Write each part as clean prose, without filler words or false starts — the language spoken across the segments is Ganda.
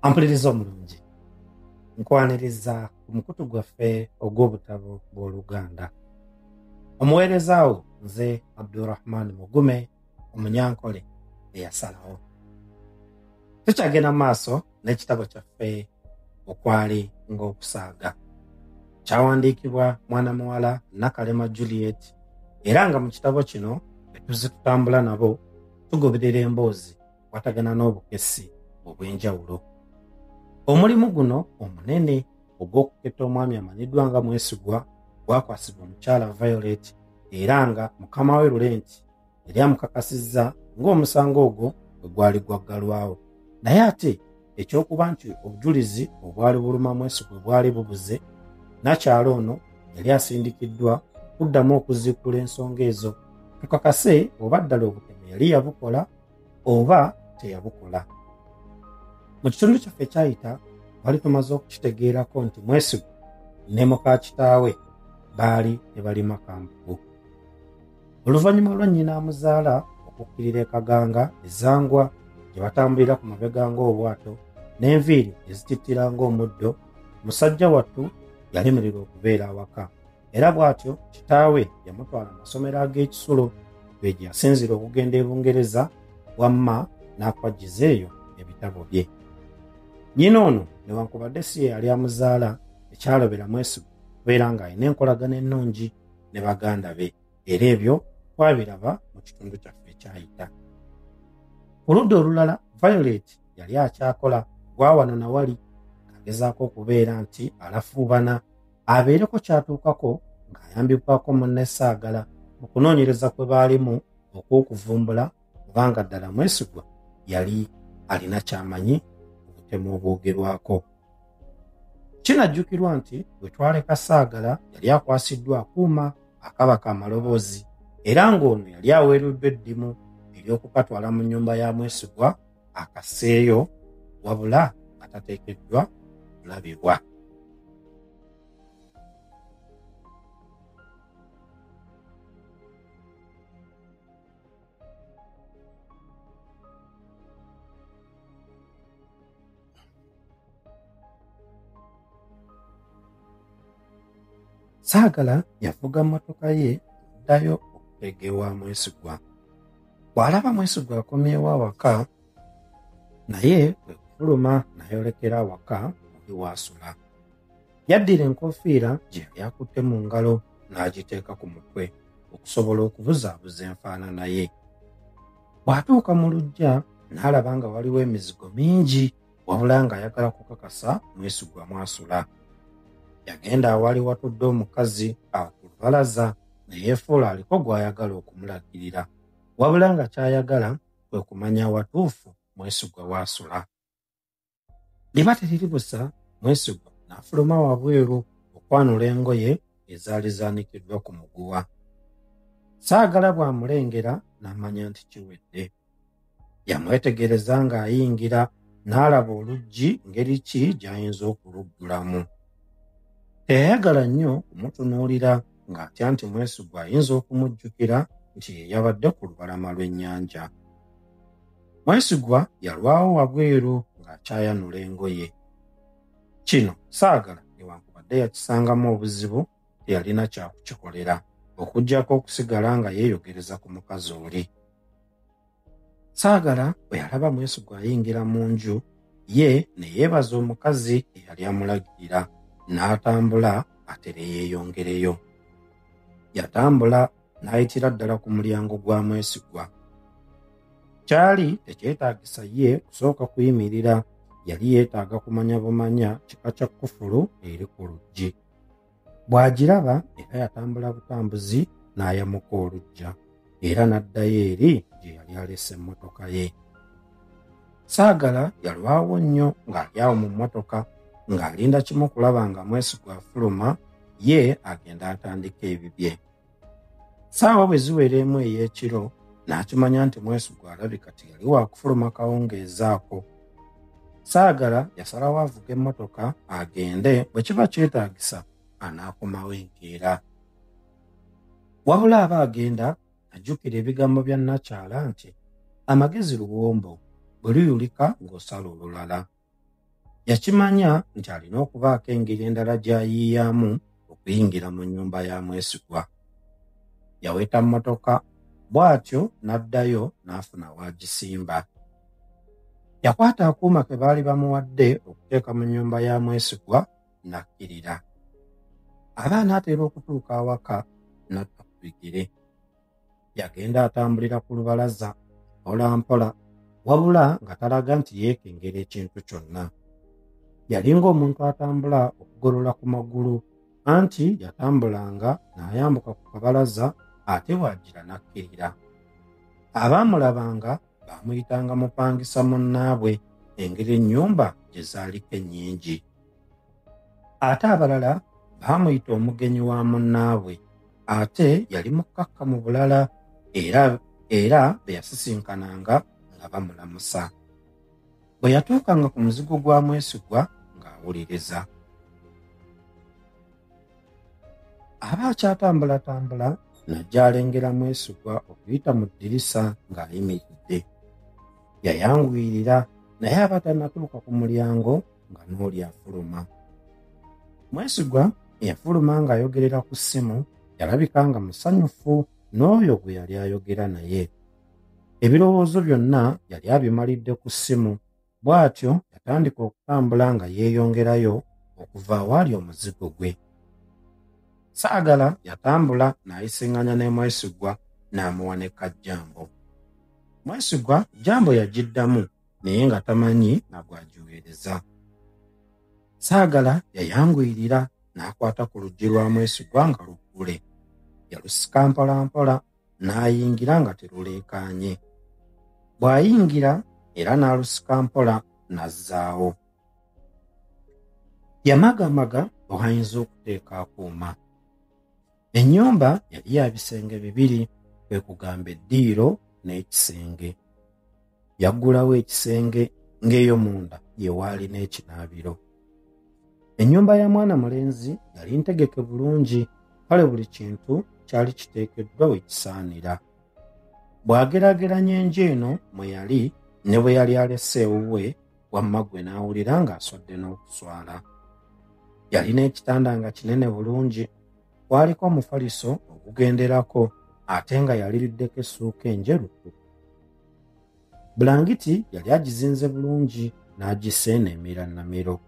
Ampuliriza omulungi nkwaniriza ku mukutu gwaffe ogw'obutabo bw'Oluganda. Omuweereza wo nze Abdurrahman Mugume Omunyankole eyasalawo. Tukyagenda maaso n'ekitabo kyaffe okwali ng'okusaaga. Kyawandiikibwa mwana muwala Nakalema Juliet, era nga mu kitabo kino etuzi tutambula nabo tugoberera emboozi kwatagana n'obukessi obw'enjawulo. Omulimu guno omunene ogw'okuketta omwami amanyiddwa nga Mwesigwa gwakwasibwa omukyala Violet, era nga mukama we Laurent yali amukakasizza ng'omusango ogwo bwe gwali gwaggalwawo. Naye ate ekyokuba nti obujulizi obwali buluma Mwesigwa bwali bubuze, nakyalo ono yali asindikiddwa kuddamu okuziikula ensonga ezo, tukakase oba ddala obutemu yali yabukola oba teyabukola. Mu kitundu kyaffe kyayita twali tumaze okukitegeerako nti Mwesigwa ne muka kitaawe baali tebalima kambugu. Oluvannyuma lwa nnyina amuzaala okukkirira e Kaganga ezangwa gye batambulira ku mabega ng'obwato n'enviiri ezitittira ng'omuddo, musajja wattu yalemererwa okubeera awaka, era bw'atyo kitaawe yamutwala mu masomero ag'ekisulo gye yasinzira okugenda e Bungereza, wamma n'akwajjiza eyo ebitabo bye. Nnyina ono newankubadde si ye yali amuzaala, ekyalobera Mwesigwa kubeera ng'alina enkolagana ennungi ne baganda be, era ebyo twabiraba mu kitundu kyaffe ekyayita. Ku ludda olulala, Violet yali akyakola gwa wano na wali, agezaako okubeera nti alafuubana abeereko kyatuukako ng'ayambibwako munne Saagala mu kunoonyereza kwe baalimu okw'okuvumbula kubanga ddala Mwesigwa yali alina kyamanyi obutemu obwogerwako. Kinajjukirwa nti bwe twaleka Saagala yali akwasiddwa akuuma akabaka amaloboozi, era ng'ono yali aweereddwa eddimu ery'okukatwala mu nnyumba ya Mwesigwa akasseeyo, wabula atateekeddwa kulabibwa. Saagala yavuga mmotoka ye ddayo okutegeewa Mwesigwa. Bw'alaba Mwesigwa akomyewo awaka, naye kwe kufuluma n'ayolekera awaka oli waasula. Yaddira enkofiira gye yali akutte mu ngalo n'agiteeka ku mutwe okusobola okubuzaabuza enfaanana ye. Bw'atuuka mu luggya n'alaba nga waliwo emizigo mingi, wabula ng'ayagala kukakasa Mwesigwa mwasula. Yagenda awali watudde omukazi awo ku lubalaza ne yeefuula aliko gw'ayagala okumulagirira, wabula nga ky'ayagala kwe kumanya watuufu Mwesigwa waasula. Liba teriri busa, Mwesigwa n'afuluma wabweru okwanula engoye ezaali zaanikiddwa ku muguwa. Saagala bw'amulengera n'amanya nti kiwedde. Yamwetegereza ng'ayingira n'alaba oluggi ngeri ki gy'ayinza okuluggulamu. Teyayagala nnyo kumutunuulira ng'atya nti Mwesigwa ayinza okumujjukira nti ye yabadde ku lubalama lw'ennyanja. Mwesigwa yalwawo wabweru ng'akyayanula engoye. Kino Saagala newankubadde yakisangamu obuzibu, teyalina kyakukikolera okuggyako okusigala nga yeeyogereza ku mukazi oli. Saagala bwe yalaba Mwesigwa ayingira mu nju, ye ne yeebaza omukazi eyali amulagirira, n'atambula ate ne yeeyongereyo. Yatambula n'ayitira ddala ku mulyango gwa Mwesigwa. Kyali tekyetaagisa ye kusooka kuyimirira, yali yeetaaga kumanya bumanya kika kya kkufulu eri ku luggi. Bw'agiraba era yatambula butambuzi n'ayamuka oluggya, era n'addayo eri gye yali alese emmotoka ye. Saagala yalwawo nnyo ng'ali awo mu mmotoka ng'alinda kimu kulaba nga Mwesigwa afuluma, ye agenda atandika ebibye. Ssaawa bwe ziwera emu ey'ekiro n'akimanya nti Mwesigwa alabika teyali wa kufuluma kawungeezaako. Saagala yasalawo avuga emmotoka agende, bwe kiba kyetaagisa anaakomawo enkeera. Wabula aba agenda ajjukira ebigambo bya Nakyala nti amagezi luwombo, bwe luyulika ng'osala olulala. Yakimanya nti alina okubaako engeri endala gy'ayiiyamu okuyingira mu nnyumba ya mwesigwa. Yaweta mmotoka, bw'atyo n'addayo n'afuna w'agisimba. Yakwata akuuma ke baali bamuwadde okuteeka mu nnyumba ya mwesigwa n'akkirira. Aba n'atera okutuuka awaka n'atta ku bigere. Yagenda atambulira ku lubalaza mpola mpola, wabula nga talaga nti yeekengera ekintu kyonna. Yali ng'omuntu atambula okugolola ku magulu, anti yatambulanga n'ayambuka ku kabalaza ate bw'agira n'akkirira. Abaamulabanga baamuyitanga mupangisa munnaabwe engeri ennyumba gye zaaliko ennyingi. Ate abalala baamuyita omugenyi wa munnaabwe, ate yali mukkakkamu bulala era be yasisinkananga nga bamulamusa. Bwe yatuukanga ku muzigo gwa mwesigwa ng'awuliriza. Aba akyatambulatambula n'ajja alengera mwesigwa okuyita mu ddirisa ng'ayimiridde. Yayanguyirira naye aba tannatuuka ku mulyango nga n'oli afuluma. Mwesigwa eyafuluma ng'ayogerera ku ssimu yalabika nga musanyufu n'oyo gwe yali ayogera naye. Ebirowoozo byonna yali abimalidde ku ssimu, bw'atyo yatandika okutambula nga yeeyongerayo okuva awaali omuzigo gwe. Saagala yatambula n'ayisiŋŋanya ne mwesigwa n'amuwa ne kajjambo. Mwesigwa jambo yagiddamu naye nga tamanyi nagwagiweereza. Saagala yayanguyirira n'akwata ku luggi lwa mwesigwa nga luggule. Yalusika mpola mpola n'ayingira nga teruleekaanye. Bw'ayingira era n'alusika mpola n'azzaawo. Yamagamaga bw'ayinza okuteeka akuuma. Ennyumba yali ya bisenge bibiri, kwe kugamba eddiiro n'ekisenge. Yaggulawo ekisenge ng'eyo munda ye waali n'ekinaabiro. Ennyumba ya mwana mulenzi yali ntegeke bulungi, kale buli kintu kyali kiteekeddwa we kisaanira. Bw'ageraageranya enju eno mwe yali ne bwe yali alese ewuwe, wamma gwe n'awulira ng'aswadde n'okuswala. Yalina ekitanda nga kinene bulungi, kwaliko omufaliso ogugenderako ate nga yaliriddeko essuuka enjeru. Bulangiti yali agizinze bulungi n'agissa n'emiranamiro.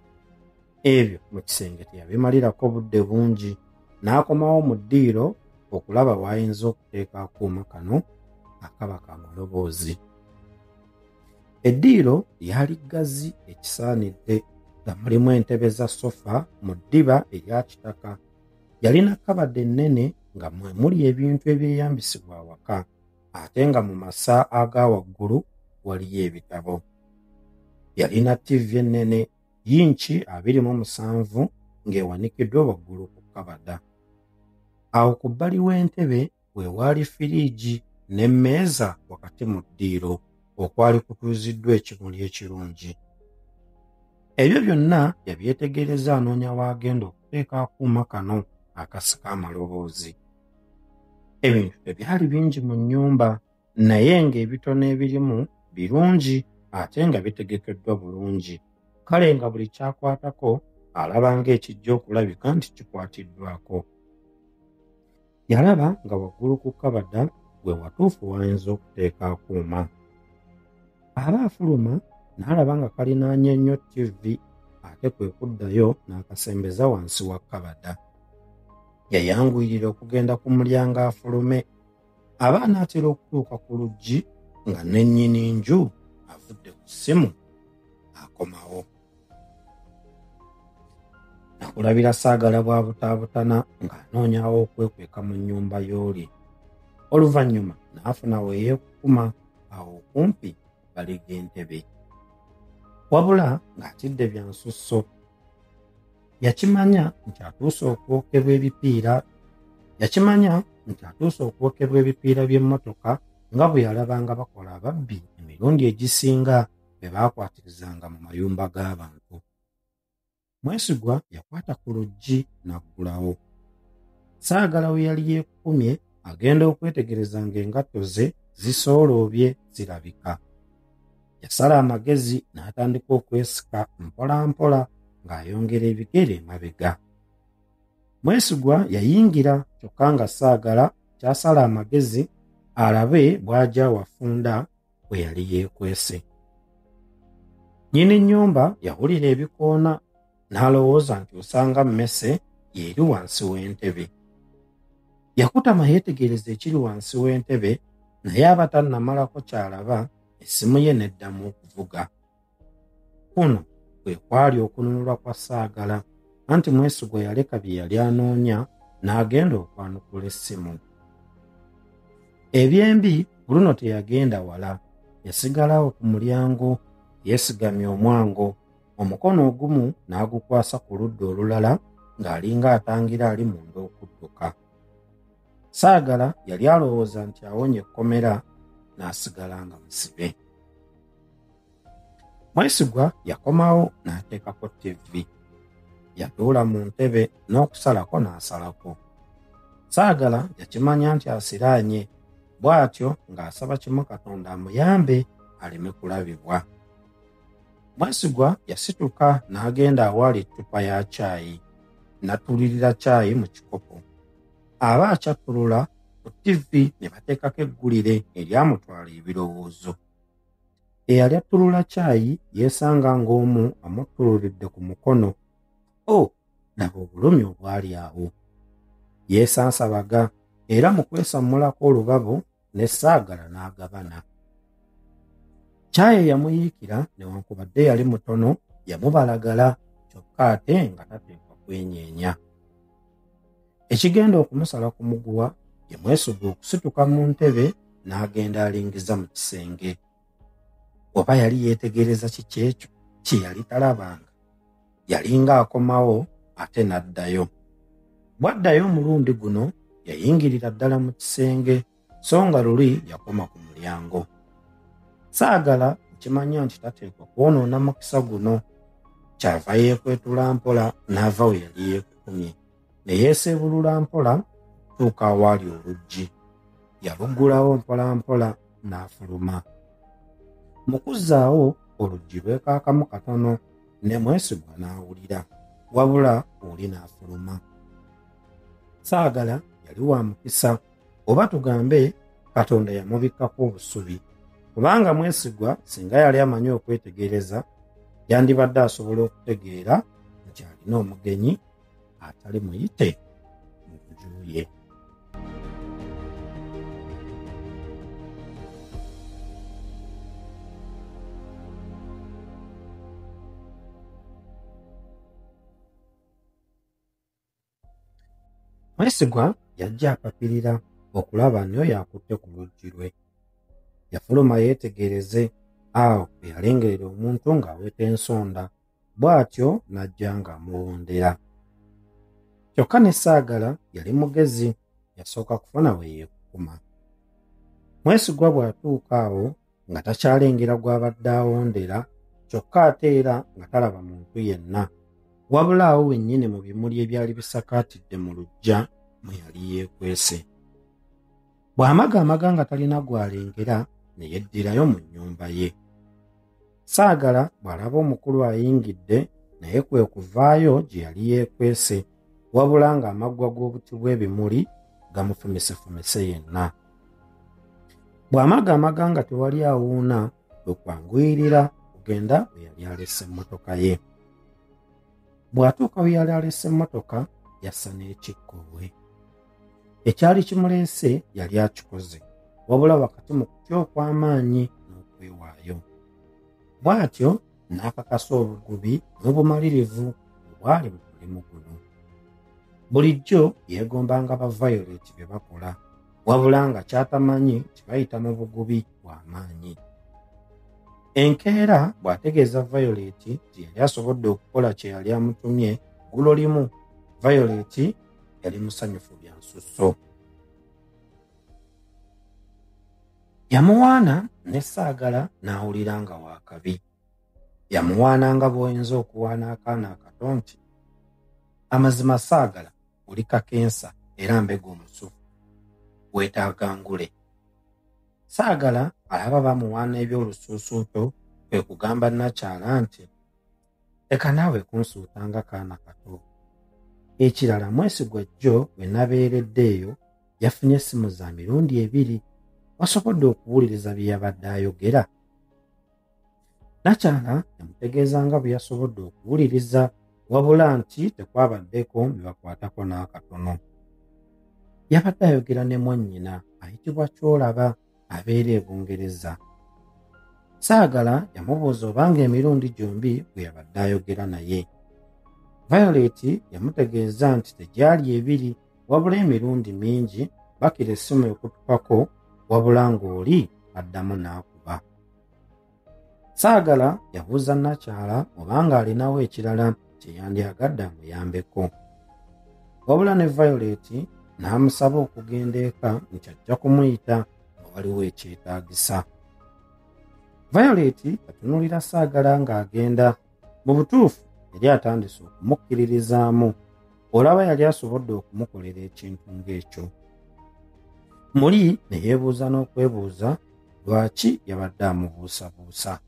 Ebyo mu kisenge teyabimalirako budde bungi, n'akomawo mu ddiiro okulaba w'ayinza okuteeka akuuma kano akaba kamaloboozi. Eddiiro lyali ggazi ekisaanidde nga mulimu entebe za sofa mu ddiba erya kitaka. Yalina kabadde ennene nga mwe muli ebintu ebyeyambisibwa awaka, ate nga mu masa aga waggulu waliyo ebitabo. Yalina ttivi ennene yinki 27 ng'ewanikiddwa waggulu ku kabada. Awo ku bbali w'entebe we waali firiigi n'emmeeza wakati mu ddiiro okwali kutuuziddwa ekimuli ekirungi. Ebyo byonna yabyetegereza anoonya w'agenda okuteeka akuuma kano akasika amaloboozi. Ebintu tebyali bingi mu nnyumba, naye ng'ebitono ebirimu birungi ate nga bitegekeddwa bulungi. Kale nga buli kyakwatako alaba ng'ekijja okulabika nti kikwatiddwako. Yalaba nga waggulu ku kabada we watuufu w'ayinza okuteeka akuuma. Aba afuluma n'alaba nga kalinaanye nnyo ttivi, ate kwe kuddayo n'akasembeza wansi wa kabada. Yayanguyirira okugenda ku mulyango afulume. Aba n'atera okutuuka ku luggi nga nennyini nju avudde ku ssimu akomawo. Nakulabira saagala bwa butaabutana ng'anoonyawo okwekweka mu nnyumba y'oli. Oluvannyuma n'afuna we yeekukuma awo okumpi baliga entebe. Wabula ng'atidde bya nsusso. Yakimanya nti atuuse okwokebwa ebipiira by'emmotoka nga bwe yalabanga bakola ababbi emirundi egisinga be baakwatirizanga mu mayumba g'abantu. Mwesigwa yakwata ku luggi n'aggulawo. Saagala we yali yeekukumye agenda okwetegereza ng'engatto ze zisooloobye zirabika. yasala amagezi n'atandika okwesika mpola mpola ng'ayongera ebigere emabega. Mwesigwa yayingira kyokka nga Saagala kyasala amagezi alabe bw'ajja wafunda bwe yali yeekwese. Nnyini nnyumba yawulira ebikoona n'alowooza nti osanga mmese yeri wansi w'entebe. Yakutama yeetegereza ekiri wansi w'entebe naye aba tannamalako kyalaba essimu ye n'eddamu okuvuga. Kuno kwe kwali okununulwa kwa Saagala anti Mwesigwa yaleka bye yali anoonya n'agenda okwanukula essimu. Ebyembi Bruno teyagenda wala, yasigalawo ku mulyango yeesigamye omwango, omukono ogumu n'agukwasa ku ludda olulala ng'alinga atangira ali munda okudduka. Saagala yali alowooza nti awonye ekkomera n'asigala nga musibe. Mwesigwa yakomawo n'ateekako ttivi. Yatuula mu ntebe n'okusalako n'asalako. Saagala yakimanya nti asiraanye, bw'atyo ng'asaba kimu Katonda amuyambe aleme kulabibwa. Mwesigwa yasituka n'agenda awaali ettupa ya caayi, n'atulirira caayi mu kikopo. Aba akyatulula ku ttivi ne bateekako eggulire eryamutwala ebirowoozo. Eyali attulula caayi yeesanga ng'omu amuttuluridde ku mukono. Laba obulumi obwali awo. Yeesansabaga era mu kwesammulako olubabo ne Saagala n'agabana. Caayi yamuyiikira newankubadde yali mutono, yamubalagala kyokka ate nga tateekwa kwenyeenya. Ekigenda okumusala ku muguwa ye Mwesigwa okusituka mu ntebe n'agenda alingiza mu kisenge. Oba yali yeetegereza kiki ekyo kye yali talabanga? Yalinga akomawo ate n'addayo. Bw'addayo omulundi guno yayingirira ddala mu kisenge so nga luli yakoma ku mulyango. Saagala okimanya nti tateekwa kwonoona mukisa guno, kyava yeekwetula mpola n'ava we yali yeekukumye ne yeeseebulula mpola tuuka awaali oluggi. Yaluggulawo mpola mpola n'afuluma. Mu kuzzaawo oluggi lwekaakamu katono ne Mwesigwa n'awulira, wabula oli n'afuluma. Saagala yali wa mukisa, oba tugambe Katonda yamubikkako obusubi, kubanga Mwesigwa singa yali amanyi okwetegereza yandibadde asobola okutegeera nti alina omugenyi atali muyite mu nju ye. Mwesigwa yajja apapirira okulaba nti oyo akutte ku luggi lwe. Yafuluma yeetegereze, awo bwe yalengerera omuntu ng'aweta ensonda, bw'atyo n'ajja ng'amuwondera. Kyokka ne Saagala yali mugezi, yasooka kufuna we yeekukuma. Mwesigwa bw'atuuka awo nga takyalengera gw'abadde awondera, kyokka ate era nga talaba muntu yenna, wabula awo wennyini mu bimuli ebyali bisakaatidde mu luggya mwe yali yeekwese. Bw'amagaamaga nga talina gw'alengera ne yeddirayo mu nnyumba ye. Saagala bw'alaba omukulu ayingidde naye kwe kuvaayo gye yali yeekwese, wabula ng'amaggwa g'obuti bw'ebimuli gamufumisefumise yenna. Bw'amagaamaga nga tewali awuuna, kwe kwanguyirira kugenda we yali alesse emmotoka ye. Bw'atuuka we yali alesse emmotoka yassa n'ekikkoowe. Ekyali kimuleese yali akikoze, wabula wakati mu kutya okw'amaanyi n'okwewaayo. Bw'atyo n'akakasa obugubi n'obumalirivu obwali mu mulimu guno. Bulijjo yeegombanga ba Violet bye bakola, wabula nga ky'atamanyi kibayita mu bugubi bw'amaanyi. Enkeera bw'ategeeza Violet nti yali asobodde okukola kye yali amutumye, gulo limu Violet yali musanyufu bya nsusso. Yamuwaana ne Saagala n'awulira nga waakabi. Yamuwaana nga bw'oyinza okuwaana akaana akato nti, amazima Saagala oli kakensa era mbega omusufu, weetaaga ngule. Saagala alaba bamuwaana eby'olusuusuuto kwe kugamba Nakyala nti leka naawe kunsuutanga kaana kato. Ekirala Mwesigwa jjo bwe nabeereddeeyo yafunye essimu za mirundi 2 wasobodde okuwuliriza bye yabadde ayogera. Nakyala yamutegeeza nga bwe yasobodde okuwuliriza wabula nti tekwabaddeko bibakwatako n'akatono. Yabadde ayogera ne mwannyina ayitibwa Kyolaba abeera e Bungereza. Saagala yamubuuza obanga emirundi gyombi bwe yabadde ayogera naye. Violet yamutegeeza nti tegyali 2 wabula emirundi mingi bakira essimu ekutukako wabula ng'oli addamu n'akuba. Saagala yabuuza Nakyala obanga alinawo ekirala kye yandyagadde amuyambeko. Wabula ne Violet n'amusaba okugenda eka nti ajja kumuyita nga waliwo ekyetaagisa. Violet yatunuulira Saagala ng'agenda. Mu butuufu yali atandise okumukkiririzaamu, olaba yali asobodde okumukolera ekintu ng'ekyo. Muli ne yeebuuza n'okwebuuza lwaki yabadde amubuusabuusa.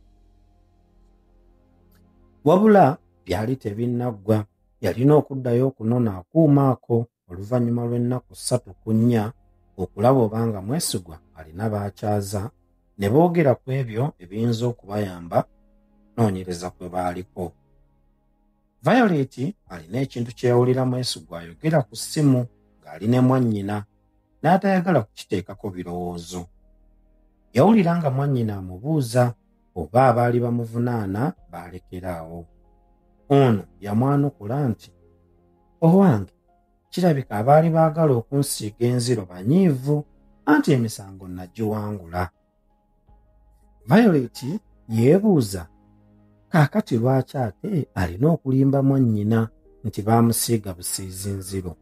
Wabula byali tebinnaggwa, yalina okuddayo okunona akuuma ako oluvannyuma lw'ennaku 3 ku 4 okulaba obanga Mwesigwa alina baakyaza ne boogera ku ebyo ebiyinza okubayamba noonyereza kwe baaliko. Violet alina ekintu kye yawulira Mwesigwa ayogera ku ssimu ng'ali ne mwannyina n'atayagala kukiteekako birowoozo. Yawulira nga mwannyina amubuuza oba abaali bamuvunaana baalekeraawo. Ono yamwanukula nti, owange, kirabika abaali baagala okunsiiga enziro banyiivu anti emisango nagiwangula. Violet yeebuuza kaakati lwaki ate alina okulimba mwannyina nti baamusiiga busiizi nziro.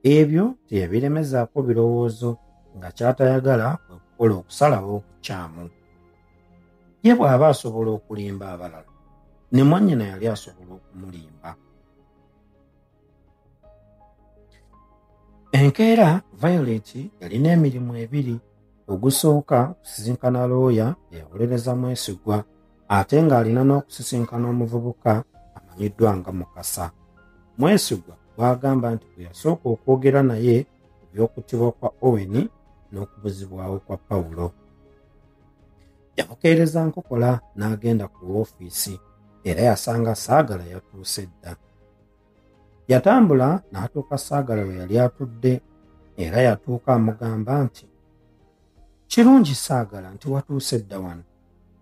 Ebyo teyabiremezaako birowoozo nga kyatayagala kwe kukola okusalawo okukyamu. Ye bw'aba asobola okulimba abalala, ne mwannyina yali asobola okumulimba. Enkeera Violet yalina emirimu 2. Ogusooka kusisinkana looya eyawolereza Mwesigwa ate ng'alina n'okusisinkana omuvubuka amanyiddwa nga Mukasa. Mwesigwa bw'agamba nti bwe yasooka okwogera naye ku by'okuttibwa kwa Owen n'okubuzibwawo kwa Pawulo. Yamukeereza nkokola n'agenda ku woofiisi era yasanga Saagala yatuuse dda. Yatambula n'atuuka Saagala we yali atudde era yatuuka amugamba nti, kirungi Saagala nti watuuse dda wano.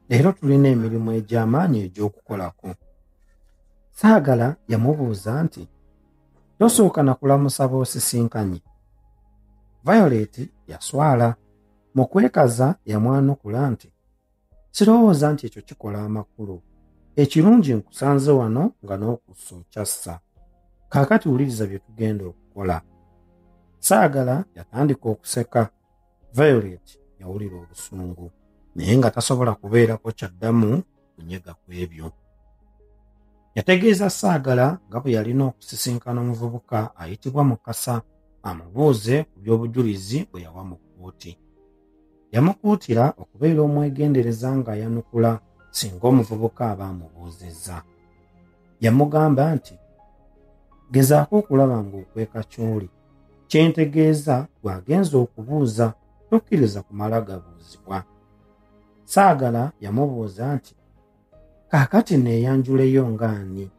Leero tulina emirimu egy'amaanyi egy'okukolako. Saagala yamubuuza nti, tosooka na kulamusa boosisinkanye? Violet yaswala. Mu kwekaza yamwanukula nti, sirowooza nti ekyo kikola amakulu. Ekirungi nkusanze wano nga n'okussa okyassa. Kaakati wuliriza bye tugenda okukola. Saagala yatandika okuseka. Violet yawulira obusungu naye nga tasobola kubeerako kyaddamu kunyega ku ebyo. Yategeeza Saagala nga bwe yalina okusisinkana omuvubuka ayitibwa Mukasa amubuuze ku by'obujulizi bwe yawa mu kkooti. Yamukuutira okubeera omwegendereza ng'ayanukula singa omuvubuka aba amubuuzizza. Yamugamba nti, gezaako okulaba ng'okweka ky'oli. Kye ntegeeza bw'agenza okubuuza tokkiriza kumala gabuuzibwa. Saagala yamubuuza nti, kaakati neeyanjuleyo ng'ani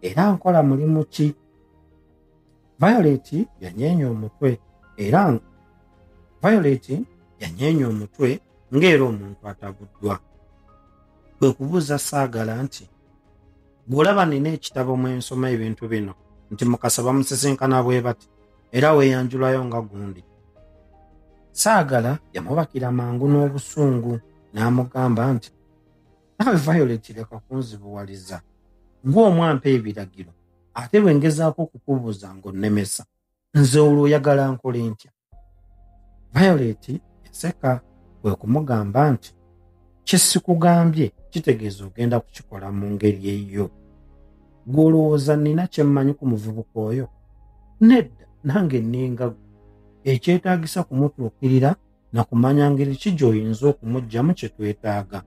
era nkola mulimu ki? Violet yanyeenya omutwe ng'era omuntu atabuddwa. Kwe kubuuza Saagala nti, bw'olaba nina ekitabo mwe nsoma ebintu bino nti Mukasa bamusisinkana bwe bati era weeyanjulayo nga gundi. Saagala yamubakira mangu n'obusungu n'amugamba nti, nawe Violet leka kunzibuwaliza. Ng'omwampa ebiragiro ate bwe ngezaako okukubuuza ng'onnemesa, nze olwo oyagala nkole ntya? Violet yaseka kwe kumugamba nti, kye sikugambye kitegeeza ogenda kukikola mu ngeri eyo. Gwe olowooza nina kye mmanyi ku muvubuka oyo? Nedda, nange nninga gwe. Ekyetaagisa kumutuukirira na kumanya ngeri ki gy'oyinza okumuggyamu kye twetaaga.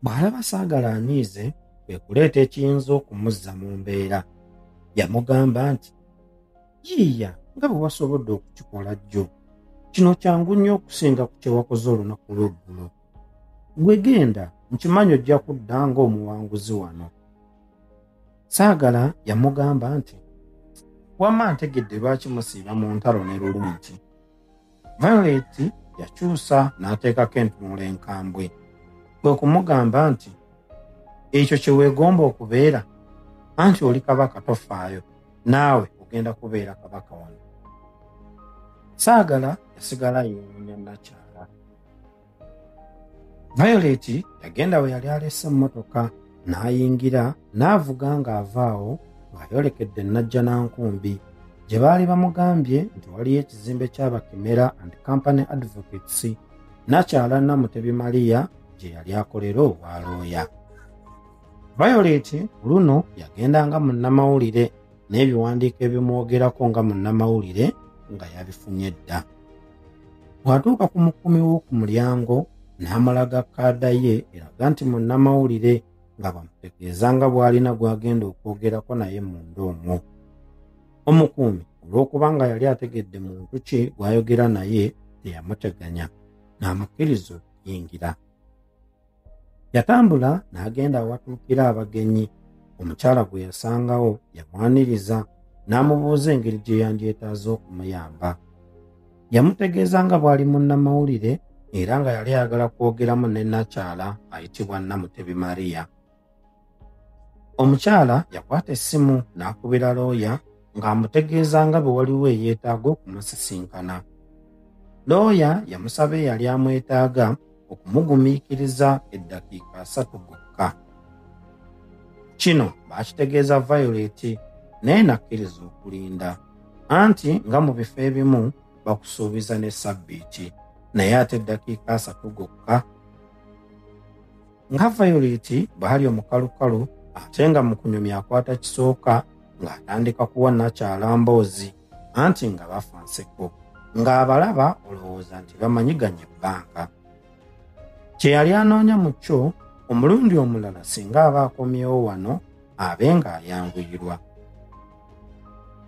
Bw'alaba Saagala anyiize kwe kuleeta ekiyinza okumuzza mu mbeera. Yamugamba nti, yiiya nga bwe wasobodde okukikola jjo. Kino kyangu nnyo okusinga ku kye wakoze olunaku lw'eggulo. Gwe genda, nkimanyi ojja kudda ng'omuwanguzi wano. Saagala yamugamba nti, wamma ntegedde lwaki musiiba mu ntalo ne lulungi. Violet yakyusa n'ateekako entunula enkambwe. Kwe kumugamba nti, ekyo kye weegomba okubeera, anti oli kabaka tofaayo, naawe ogenda kubeera kabaka wano. Saagala yasigala yeewuunya Nakyala. Violet yagenda we yali alese emmotoka n'ayingira n'avuga ng'avaawo ng'ayolekedde Najjanankumbi gye baali bamugambye nti waliyo ekizimbe ky'Abakemera and Company Advocates Nakyala Namutebi Maria gye yali akolera obwa looya. Violet luno yagendanga munnamawulire n'ebiwandiiko ebimwogerako nga munnamawulire nga yabifunye dda. Bw'atuuka ku mukumi w'oku mulyango n'amulaga kaada ye eraga nti munnamawulire nga bamutegeeza nga bw'alina gw'agenda okwogerako naye munda omwo. Omukuumi olw'okuba nga yali ategedde muntu ki gw'ayogera naye teyamuteganya n'amukkiriza okuyingira. Yatambula n'agenda awatuukira abagenyi. Omukyala gwe yasangawo yamwaniriza n'amubuuza engeri gye yandyetaaze okumuyamba. Yamutegeeza nga bw'ali munnamawulire era nga yali ayagala kwogeramu ne Nakyala ayitibwa Namutebi Maria. Omukyala yakwata essimu n'akubira looya ng'amutegeeza nga bwe waliwo eyeetaaga okumusisinkana. Looya yamusaba eyali amwetaaga okumugumiikiriza eddakiika 3 gokka. Kino baakitegeeza Violet naye nakkiriza okulinda, anti nga mu bifo ebimu bakusuubiza ne Sabbiiti, naye ate eddakiika 3 gokka. Nga Violet bw'ali omukalukalu ate nga mu kunyumya akwata kisooka ng'atandika kuwa Nakyala mboozi, anti nga bafa nseko, ng'abalaba olowooza nti bamanyiganye bbanka. Kye yali anoonya mu kyo omulundi omulala singa aba akomyewo wano abe ng'ayanguyirwa.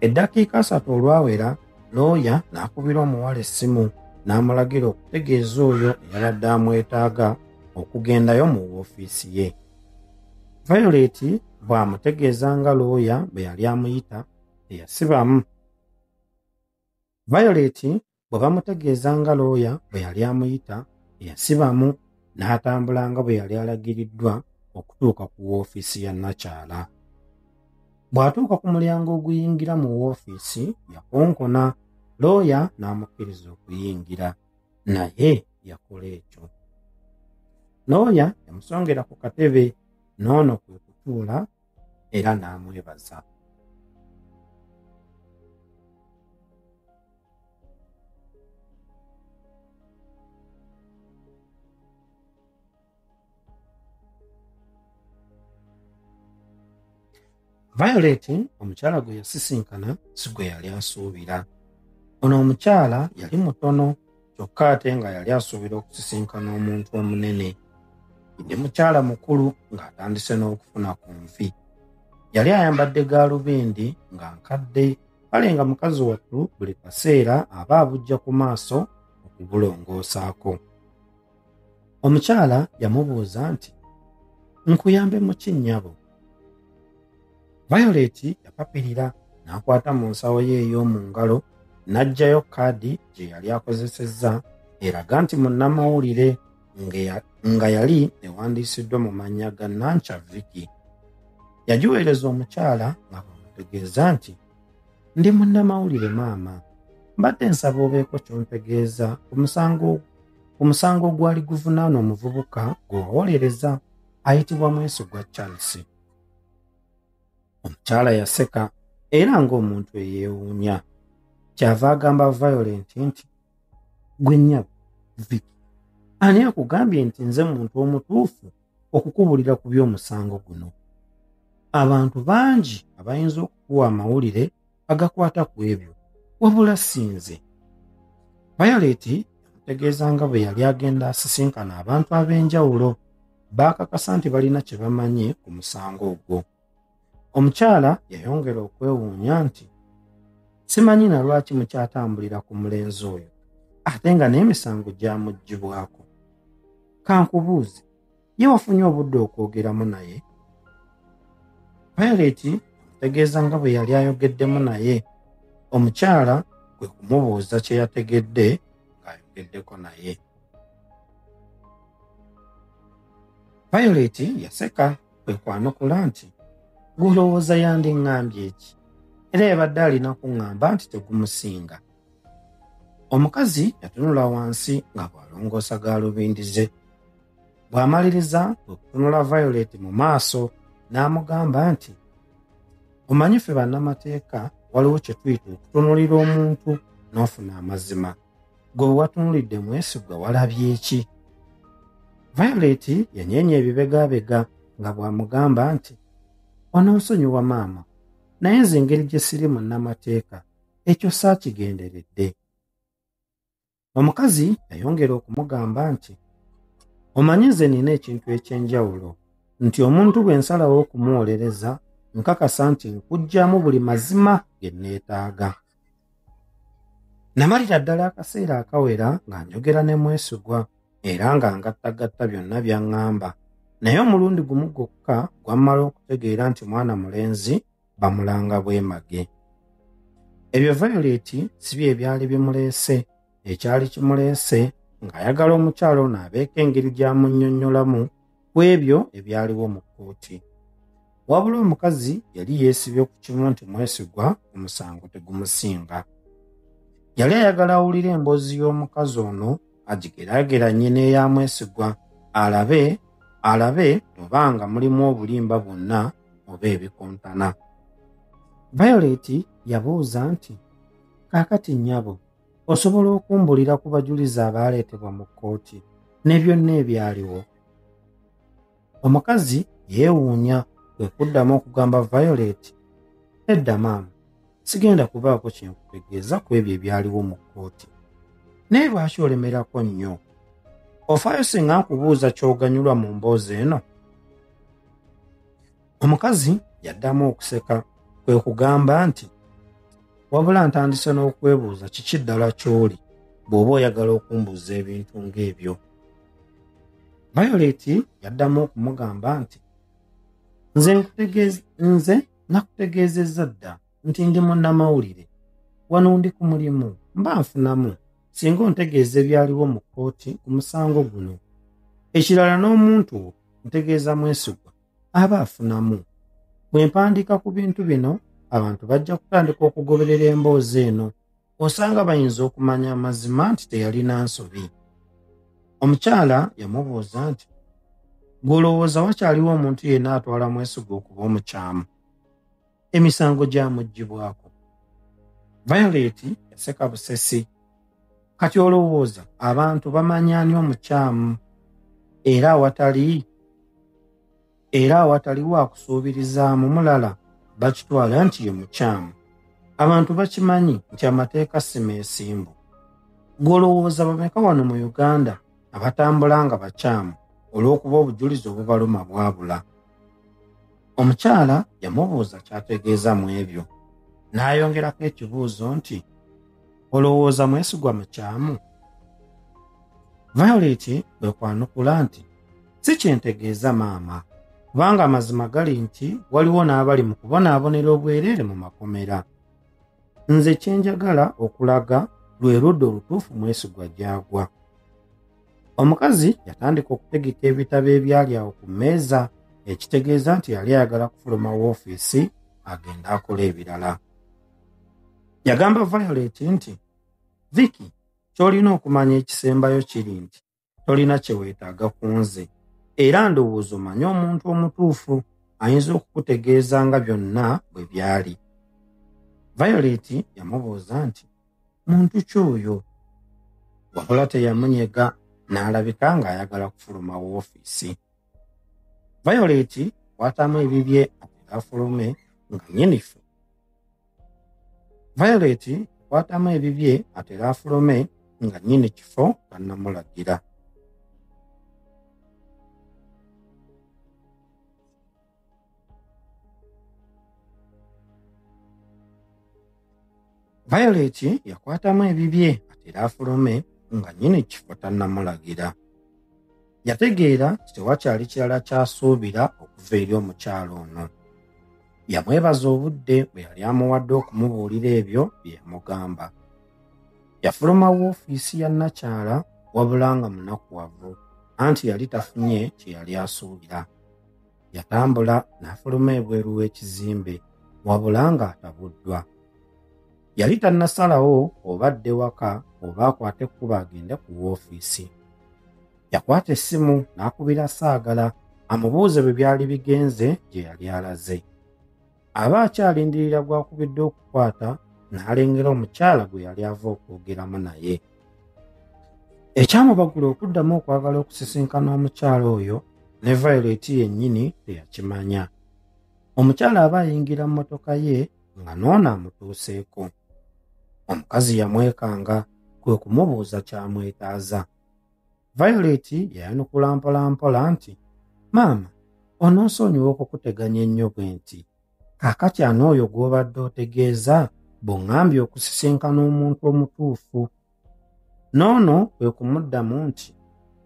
Eddakiika 3 olwawera, looya n'akubira omuwala essimu n'amulagira okutegeeza oyo eyabadde amwetaaga okugendayo mu woofiisi ye. Violet bw'amutegeeza nga looya bwe yali amuyita teyasibamu. Violet bwe bamutegeeza nga looya bwe yali amuyita teyasibamu n'atambula nga bwe yali alagiriddwa okutuuka ku woofiisi ya Nakyala. Bw'atuuka ku mulyango oguyingira mu woofiisi yakonkona, looya n'amukkiriza okuyingira, naye yakola ekyo. Looya yamusongera ku katebe n'ono kwe kutuula era n'amwebaza. Violet omukyala gwe yasisinkana si gwe yali asuubira. Ono omukyala yali mutono kyokka ate nga yali asuubira okusisinkana omuntu omunene. Ndi mukyala mukulu ng'atandise n'okufuna ku nvi. Yali ayambadde gaalubindi nga nkadde, kale nga mukazi wattu buli kaseera aba abujja ku maaso okubulongoosaako. Omukyala yamubuuza nti, nkuyambe mu ki nnyabo? Violet yapapirira n'akwata mu nsawo ye ey'omu ngalo n'aggyayo kaadi gye yali akozesezza eraga nti munnamawulire nga yali ewandiisiddwa mu mannya ga Nankya Vicky. Yagiweereza omukyala nga bw'amutegeeza nti, ndi munnamawulire maama, mbadde nsaba obeeko ky'ompegeeza ku musango gwali guvunaana omuvubuka gwe wawolereza ayitibwa Mwesigwa Charles. Omukyala yaseka era ng'omuntu eyeewuunya. Kyava agamba Violet nti, gwe nnyabo Vicky, ani akugambye nti nze muntu omutuufu okukubulira ku by'omusango guno? Abantu bangi abayinza okukuwa amawulire agakwata ku ebyo, wabula sinze. Violet yamutegeeza nga bwe yali agenda asisinkana abantu ab'enjawulo, baakakasa nti balina kye bamanyi ku musango ogwo. Omukyala yayongera okwewuunya nti, simanyi na lwaki mukyatambulira ku mulenzi oyo ate nga n'emisango gyamuggyibwako. Kankubuuze, ye wafunye obudde okwogeramu naye? Violet amutegeeza nga bwe yali ayogeddemu naye. Omukyala kwe kumubuuza kye yategedde ng'ayogeddeko naye. Violet yaseka kwe kwanukula nti, gulowooza yandiŋŋambye eki? Era yabadde alina kuŋŋamba nti tegumusinga. Omukazi yatunula wansi nga bw'alongoosa gaalubindi ze. Bw'amaliriza okutunula Violet mu maaso n'amugamba nti, omanyi ffe bannamateeka waliwo kye tuyita okutunulira omuntu n'ofuna amazima. Gwe bwe watunulidde Mwesigwa walabye eki? Violet yanyeenya ebibegaabega nga bw'amugamba nti, onoonsonyiwa maama, naye nze engeri gye siri munnamateeka ekyo saakigenderedde. Omukazi yayongera okumugamba nti, omanyi nze nina ekintu eky'enjawulo nti omuntu bwe nsalawo okumuwolereza nkakasa nti nkuggyaamu buli mazima ge neetaaga. Namalira ddala akaseera akawera nga njogera ne Mwesigwa era nga ngattagatta byonna by'aŋŋamba, naye omulundi gumu gwokka gwammala okutegeera nti mwana mulenzi bamulanga bwemage. Ebyo Violet si bye byali bimuleese. Ekyali kimuleese ng'ayagala omukyala ono abeeko engeri gy'amunnyonnyolamu ku ebyo ebyaliwo mu kkooti. Wabula omukazi yali yeesibye ku kimu nti Mwesigwa omusango tegumusinga. Yali ayagala awulire emboozi y'omukazi ono agigeraageranye n'eya Mwesigwa alabe oba nga mulimu obulimba bwonna oba ebikontana. Violet yabuuza nti, kaakati nnyabo, osobola okumbulira ku bajulizi abaaleetebwa mu kkooti ne byonna ebyaliwo? Omukazi yeewuunya kwe kuddamu okugamba Violet, edda maama, sigenda kubaako kye nkutegeeza ku ebyo ebyaliwo mu kkooti. Naye lwaki olemerako nnyo? Ofaayo singa nkubuuza ky'oganyulwa mu mboozi eno? Omukazi yaddamu okuseka kwe kugamba nti, wabula ntandise n'okwebuuza kiki ddala ky'oli bw'oba oyagala okumbuuza ebintu ng'ebyo. Violet yaddamu okumugamba nti, nze nakutegeezezza dda nti ndi munnamawulire, wano ndi ku mulimu, mba nfunamu singa ontegeeza ebyaliwo mu kkooti ku musango guno. Ekirala n'omuntu ntegeeza Mwesigwa aba afunamu. Bwe mpandiika ku bintu bino abantu bajja kutandika okugoberera emboozi eno, osanga bayinza okumanya amazima nti teyalina nsobi. Omukyala yamubuuza nti, gw'olowooza wakyaliwo omuntu yenna atwala Mwesigwa okuba omukyamu? Emisango gyamuggyibwako. Violet yaseka busesi. Kati olowooza abantu bamanya ani omukyamu era awatali wa kusuubirizaamu mulala bakitwala nti ye mukyamu? Abantu bakimanyi nti amateeka si meesimbu. Gw'olowooza bameka wano mu Uganda abatambula nga bakyamu olw'okuba obujulizi obubaluma bwabula? Omukyala yamubuuza ky'ategeeza mu ebyo, n'ayongerako ekibuuzo nti, olowooza Mwesigwa mukyamu? Violet bwe kwanukula nti, si kyentegeeza maama, kubanga amazima gali nti waliwo n'abali mu kubonaabonera obwereere mu makomera. Nze kyenjagala okulaga lwe ludda olutuufu Mwesigwa gy'agwa. Omukazi yatandika okutegeka ebitabo ebyali awo ku mmeeza, ekitegeeza nti yali ayagala kufuluma woofiisi agenda akola ebirala. Yagamba Violet nti, Vicky, ky'olina okumanya ekisembayo kiri nti tolina kye weetaaga ku nze, era ndowooza omanye omuntu omutuufu ayinza okukutegeeza nga byonna bwe byali. Violet yamubuuza nti, muntu ki oyo? Wabula teyamunyega n'alabika ng'ayagala kufuluma woofiisi. Violet kwatamu ebibye atera afulume nga nnyinifu. Violet kwatamu ebibye atera afulume nga nnyini kifo kannamulagira. Violet yakwatamu ebibye ate era afulume nga nnyini kifo tannamulagira. Yategeera tewakyali kirala ky'asuubira okuva eri omukyala ono. Yamwebaza obudde bwe yali amuwadde okumubuulira ebyo bye yamugamba. Yafuluma woofiisi ya nnakyala wabula nga munakuwavu anti yali tafunye kye yali asuubira. Yatambula n'afuluma ebweru w'ekizimbe wabula nga atabuddwa. Yali tannasalawo oba adde waka oba akwate ekkubo agende ku woofiisi. Yakwata essimu n'akubira Saagala amubuuze bwe byali bigenze gye yali alaze. Aba akyalindirira gw'akubidde okukwata n'alengera omukyala gwe yali ava okwogeramu naye. Ekyamubagula okuddamu okwagala okusisinkana omukyala oyo ne Violet yennyini teyakimanya. Omukyala aba ayingira mu mmotoka ye nga n'ono amutuuseeko. Omukazi yamwekanga kwe kumubuuza kyamwetaaza. Violet yayanukula mpolampola nti, "Maama, onoosonyiwa okukuteganya ennyo bwe nti. Kaakati ani oyo gw'obadde otegeeza bw'oŋŋambye okusisinkana omuntu omutuufu?" N'ono kwe kumuddamu nti,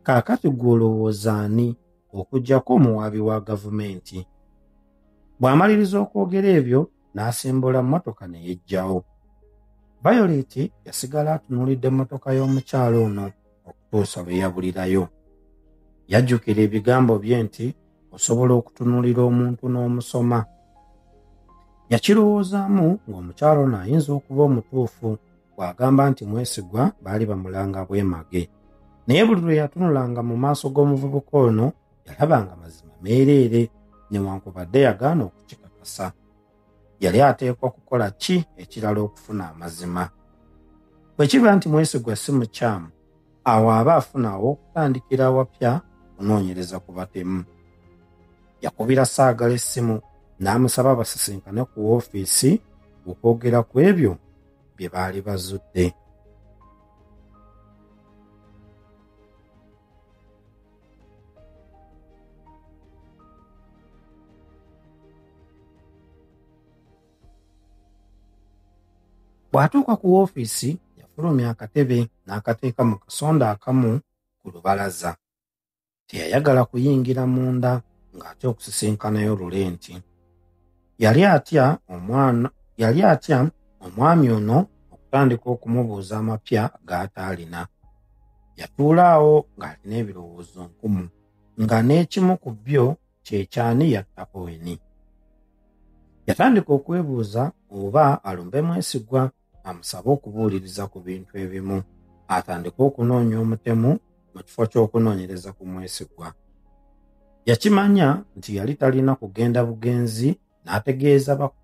"Kaakati gw'olowooza ani okuggyako omuwaabi wa gavumenti?" Bw'amaliriza okwogera ebyo n'asimbula mmotoka ne yeggyawo. Violet yasigala atunuulidde emmotoka y'omukyala ono okutuusa lwe yabulirayo. Yajjukira ebigambo bye nti osobola okutunuulira omuntu n'omusoma. Yakirowoozaamu ng'omukyala ono ayinza okuba omutuufu bw'agamba nti mwesigwa baali bamulanga bwemage. Naye buli lwe yatunulanga mu maaso g'omuvubuka ono yalabanga mazima meereere newankubadde yagaana okukikakasa. Yali ateekwa kukola ki ekirala okufuna amazima? Bwe kiba nti mwesigwa si mukyamu, awo aba afunawo okutandikira awapya okunoonyereza ku batemu. Yakubira Saagala essimu n'amusaba basisinkane ku woofiisi okwogera ku ebyo bye baali bazudde. Bw'atuuka ku woofiisi yafulumya akatebe n'akateeka mu kasonda akamu ku lubalaza. Teyayagala kuyingira munda ng'ate okusisinkanayo Lulenti. Yali atya omwami ono okutandika okumubuuza amapya g'ataalina. Yatuula awo ng'alina ebirowoozo nkumu nga n'ekimu ku byo kyekyani yatta Owen. Yatandika okwebuuza oba alumbe mwesigwa amusabe okubuuliriza ku bintu ebimu, atandika okunoonya omutemu mu kifo ky'okunoonyereza ku mwesigwa. Yakimanya nti yali talina kugenda bugenzi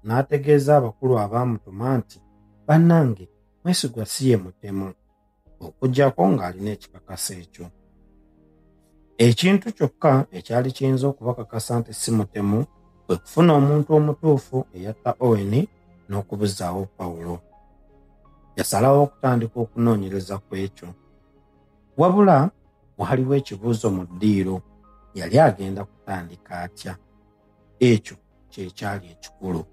n'ategeeza abakulu abaamutuma nti, "Bannange, mwesigwa si ye mutemu," okuggyako ng'alina ekikakasa ekyo. Ekintu kyokka ekyali kiyinza okubakakasa nti si mutemu kwe kufuna omuntu omutuufu eyatta Owen n'okubuzaawo Pawulo. Yasalawo okutandika okunoonyereza ku ekyo. Wabula waliwo ekibuuzo mu ddiiro, yali agenda kutandika atya? Ekyo kyekyali ekikulu.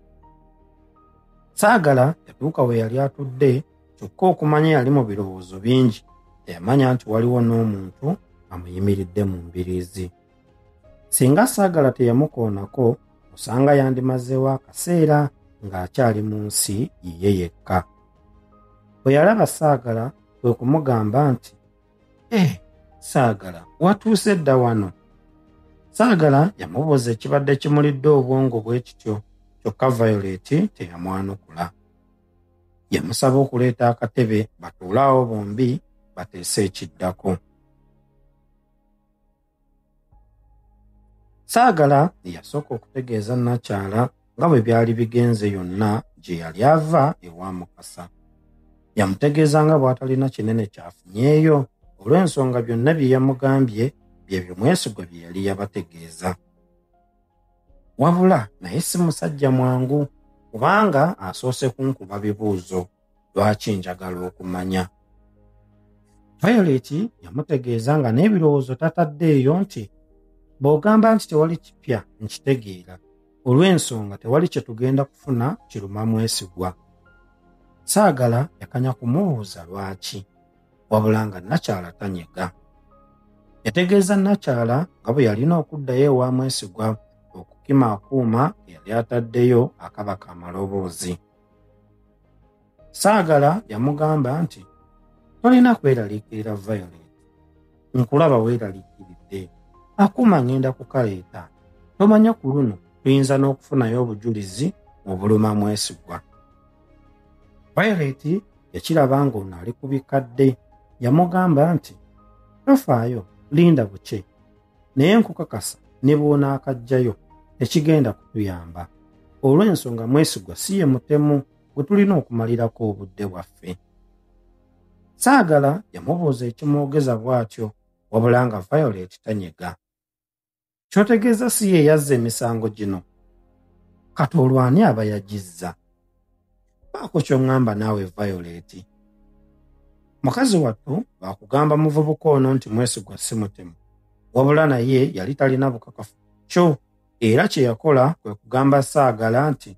Saagala yatuuka we yali atudde, kyokka okumanya yali mu birowoozo bingi, teyamanya nti waliwo n'omuntu amuyimiridde mu mbiriizi. Singa Saagala teyamukoonako, osanga yandimazeewo akaseera ng'akyali mu nsi yiye yekka. Bwe yalaba Saagala kwe kumugamba nti, Saagala, watuuse dda wano?" Saagala yamubuuza ekibadde kimulidde obwongo bwe kityo, kyokka Violet teyamwanukula. Yamusaba okuleeta akatebe batuulaawo bombi bateese ekiddako. Saagala yasooka okutegeeza nnakyala nga bwe byali bigenze yonna gye yali ava ewa Mukasa. Yamutegeeza nga bw'atalina kinene kyafunyeeyo olw'ensonga byonna bye yamugambye byebyo mwesigwa bye yali yabategeeza. Wabula naye si musajja mwangu kubanga asoose kunkuba bibuuzo, lwaki njagala okumanya. Violet yamutegeeza nga n'ebirowoozo tataddeeyo nti bw'ogamba nti tewali kipya nkitegeera, olw'ensonga tewali kye tugenda kufuna kiruma mwesigwa. Saagala yakanya kumubuuza lwaki, wabula nga Nakyala tanyega. Yategeeza Nakyala nga bwe yalina okuddayo ewa Mwesigwa okukima akuuma yali ataddeyo akabaka amaloboozi. Saagala yamugamba nti, tolina kweraliikirira Violet. Nkulaba weeraliikiridde. Akuuma ngenda kukaleeta. Tomanya ku luno tuyinza n'okufunayo obujulizi mu buluma Mwesigwa. Violet yakiraba ng'ono ali ku bikadde. Yamugamba nti, tofaayo, linda buke. Naye nkukakasa ne bw'onaakajjayo tekigenda kutuyamba. Olw'ensonga Mwesigwa si ye mutemu gwe tulina okumalirako obudde bwaffe. Saagala yamubuuza ekimwogeza bw'atyo, wabula nga Violet tanyega. Ky'otegeeza si ye yazza emisango gino? Kati olwani aba yagizza? Baako ky'oŋŋamba naawe Violet. Mukazi wattu baakugamba muvubuka ono nti Mwesigwa si mutemu, wabula naye yali talina bukakafu kyo, era kye yakola kwe kugamba Saagala nti,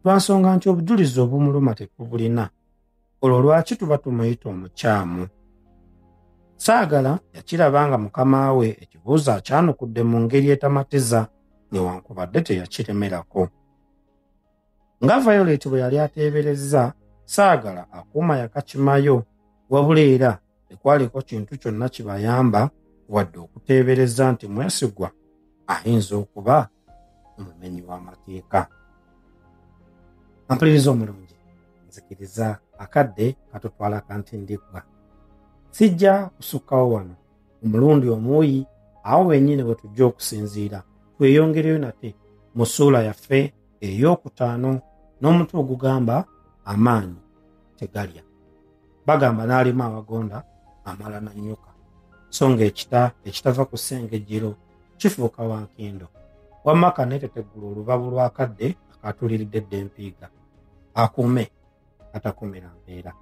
lwa nsonga nti obujulizi obumuluma tetubulina, olwo lwaki tuba tumuyita omukyamu? Saagala yakiraba nga mukama we ekibuuzo akyanukudde mu ngeri etamatiza, newankubadde teyakiremerako. Nga Violet bwe yali ateeberezza, Saagala akuuma yakakimayo, wabula era tekwaliko kintu kyonna kibayamba wadde okuteebereza nti Mwesigwa ayinza okuba omumenyi w'amateeka. Ampuliriza omulungi, nzikiriza akadde katutwala kantindigwa. Sijja kusukkawo wano omulundi omuuyi awo wennyini bwe tujja okusinziira tweyongereyo nate mu ssuula yaffe ey'okutaano n'omutwe ogugamba amaanyi tegalya. Bagamba n'alima awagonda amala na nnyuka, so ng'ekita ekitava ku ssengejjero kifuuka wankindo. Wamma kaneeteteggula olubabu lw'akadde akatuliridde edda empiiga. Akuume atakumira mbeera.